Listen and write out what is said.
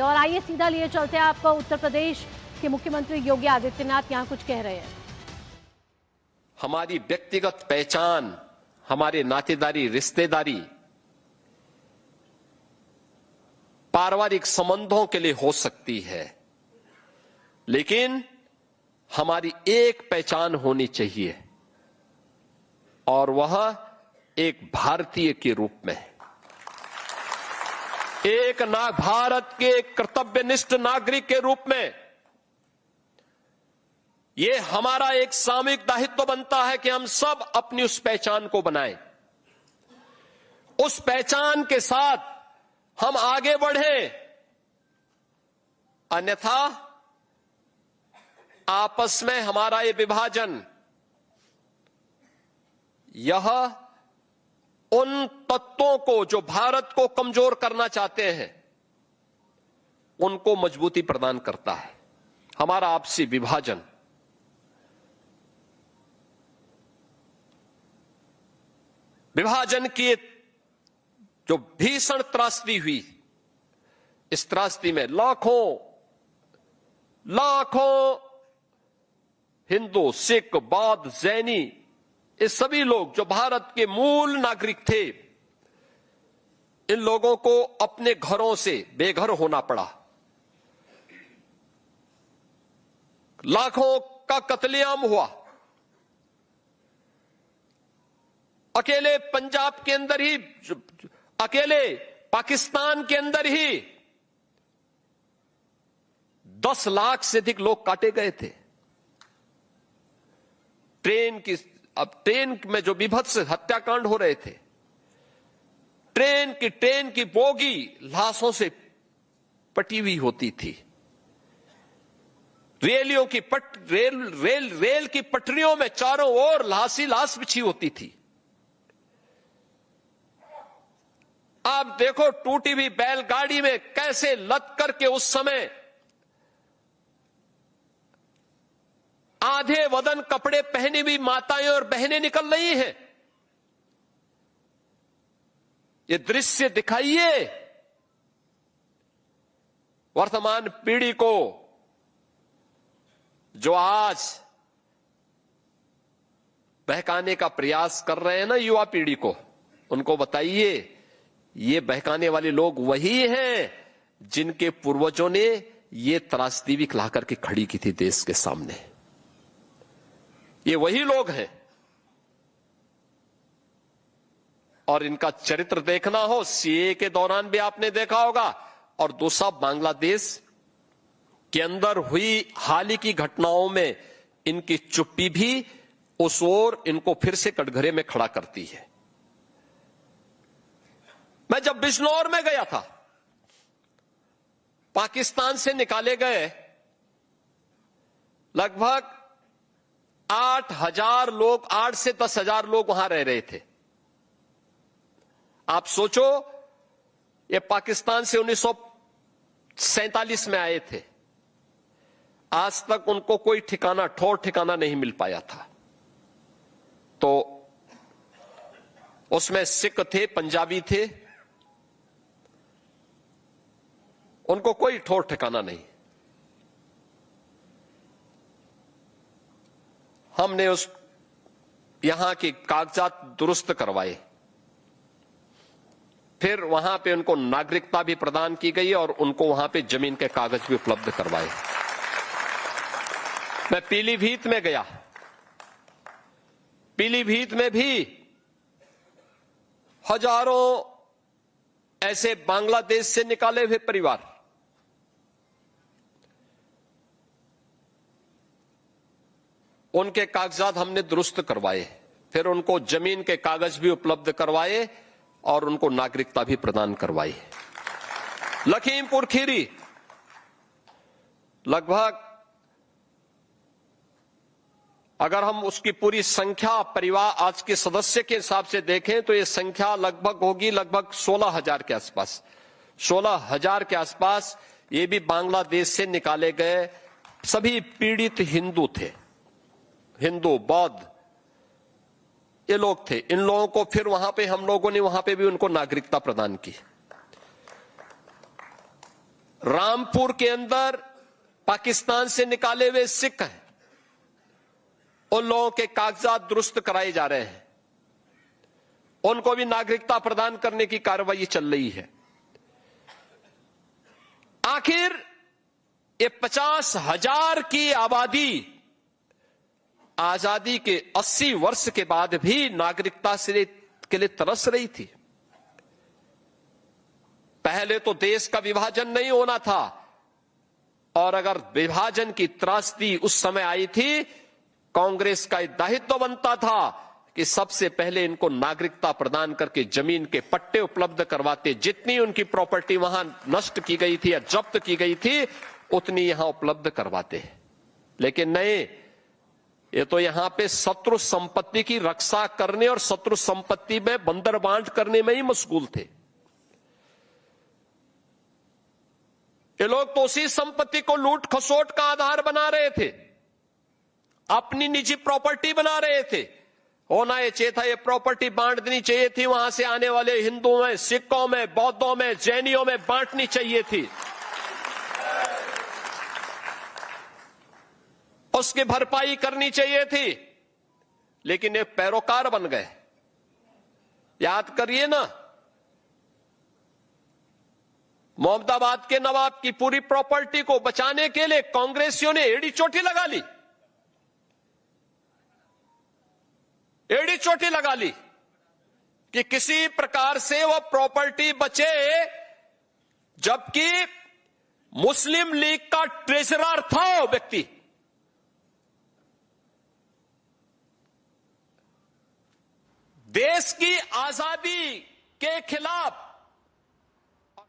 और आइए सीधा लिए चलते हैं आपको उत्तर प्रदेश के मुख्यमंत्री योगी आदित्यनाथ यहां कुछ कह रहे हैं। हमारी व्यक्तिगत पहचान, हमारे नातेदारी, रिश्तेदारी, पारिवारिक संबंधों के लिए हो सकती है, लेकिन हमारी एक पहचान होनी चाहिए और वह एक भारतीय के रूप में है। एक भारत के कर्तव्यनिष्ठ नागरिक के रूप में ये हमारा एक सामूहिक दायित्व बनता है कि हम सब अपनी उस पहचान को बनाएं, उस पहचान के साथ हम आगे बढ़ें, अन्यथा आपस में हमारा ये विभाजन, यह उन तत्वों को जो भारत को कमजोर करना चाहते हैं उनको मजबूती प्रदान करता है। हमारा आपसी विभाजन की जो भीषण त्रासदी हुई, इस त्रासदी में लाखों हिंदू, सिख, बौद्ध, जैनी, ये सभी लोग जो भारत के मूल नागरिक थे, इन लोगों को अपने घरों से बेघर होना पड़ा। लाखों का कत्लेआम हुआ। अकेले पंजाब के अंदर ही, अकेले पाकिस्तान के अंदर ही 10 लाख से अधिक लोग काटे गए थे। ट्रेन में जो विभत्स हत्याकांड हो रहे थे, ट्रेन की बोगी लाशों से पटी हुई होती थी। रेल की पटरियों में चारों ओर लाश बिछी होती थी। आप देखो टूटी हुई बैलगाड़ी में कैसे लद करके उस समय आधे वदन कपड़े पहनी हुई माताएं और बहनें निकल रही हैं। ये दृश्य दिखाइए वर्तमान पीढ़ी को, जो आज बहकाने का प्रयास कर रहे हैं ना युवा पीढ़ी को, उनको बताइए ये बहकाने वाले लोग वही हैं जिनके पूर्वजों ने ये त्रासदी भी ला करके खड़ी की थी देश के सामने। ये वही लोग हैं और इनका चरित्र देखना हो, सीए के दौरान भी आपने देखा होगा, और दूसरा बांग्लादेश के अंदर हुई हाल ही की घटनाओं में इनकी चुप्पी भी उस ओर इनको फिर से कटघरे में खड़ा करती है। मैं जब बिजनौर में गया था, पाकिस्तान से निकाले गए लगभग 8,000 लोग, 8 से 10,000 लोग वहां रह रहे थे। आप सोचो, ये पाकिस्तान से 1947 में आए थे, आज तक उनको कोई ठिकाना, ठौर ठिकाना नहीं मिल पाया था। तो उसमें सिख थे, पंजाबी थे, उनको कोई ठौर ठिकाना नहीं। हमने यहां के कागजात दुरुस्त करवाए, फिर वहां पे उनको नागरिकता भी प्रदान की गई और उनको वहां पे जमीन के कागज भी उपलब्ध करवाए। मैं पीलीभीत में गया, पीलीभीत में भी हजारों ऐसे बांग्लादेश से निकाले हुए परिवार, उनके कागजात हमने दुरुस्त करवाए, फिर उनको जमीन के कागज भी उपलब्ध करवाए और उनको नागरिकता भी प्रदान करवाई। लखीमपुर खीरी लगभग, अगर हम उसकी पूरी संख्या परिवार आज के सदस्य के हिसाब से देखें तो ये संख्या लगभग होगी 16,000 के आसपास। 16,000 के आसपास ये भी बांग्लादेश से निकाले गए सभी पीड़ित हिंदू थे, हिंदू, बौद्ध, ये लोग थे। इन लोगों को फिर वहां पे हम लोगों ने वहां पे भी उनको नागरिकता प्रदान की। रामपुर के अंदर पाकिस्तान से निकाले हुए सिख हैं, उन लोगों के कागजात दुरुस्त कराए जा रहे हैं, उनको भी नागरिकता प्रदान करने की कार्रवाई चल रही है। आखिर ये 50,000 की आबादी आजादी के 80 वर्ष के बाद भी नागरिकता के लिए तरस रही थी। पहले तो देश का विभाजन नहीं होना था, और अगर विभाजन की त्रासदी उस समय आई थी, कांग्रेस का दायित्व बनता था कि सबसे पहले इनको नागरिकता प्रदान करके जमीन के पट्टे उपलब्ध करवाते। जितनी उनकी प्रॉपर्टी वहां नष्ट की गई थी या जब्त की गई थी, उतनी यहां उपलब्ध करवाते। लेकिन नहीं, ये तो यहां पे शत्रु संपत्ति की रक्षा करने और शत्रु संपत्ति में बंदर बांट करने में ही मशगूल थे। ये लोग तो उसी संपत्ति को लूट खसोट का आधार बना रहे थे, अपनी निजी प्रॉपर्टी बना रहे थे। होना ये चाहिए था, ये प्रॉपर्टी बांट देनी चाहिए थी, वहां से आने वाले हिंदुओं में, सिखों में, बौद्धों में, जैनियों में बांटनी चाहिए थी, उसकी भरपाई करनी चाहिए थी। लेकिन एक पैरोकार बन गए। याद करिए ना, मोहम्मदाबाद के नवाब की पूरी प्रॉपर्टी को बचाने के लिए कांग्रेसियों ने एड़ी चोटी लगा ली, एड़ी चोटी लगा ली कि किसी प्रकार से वह प्रॉपर्टी बचे, जबकि मुस्लिम लीग का ट्रेजरर था वो व्यक्ति। देश की आजादी के खिलाफ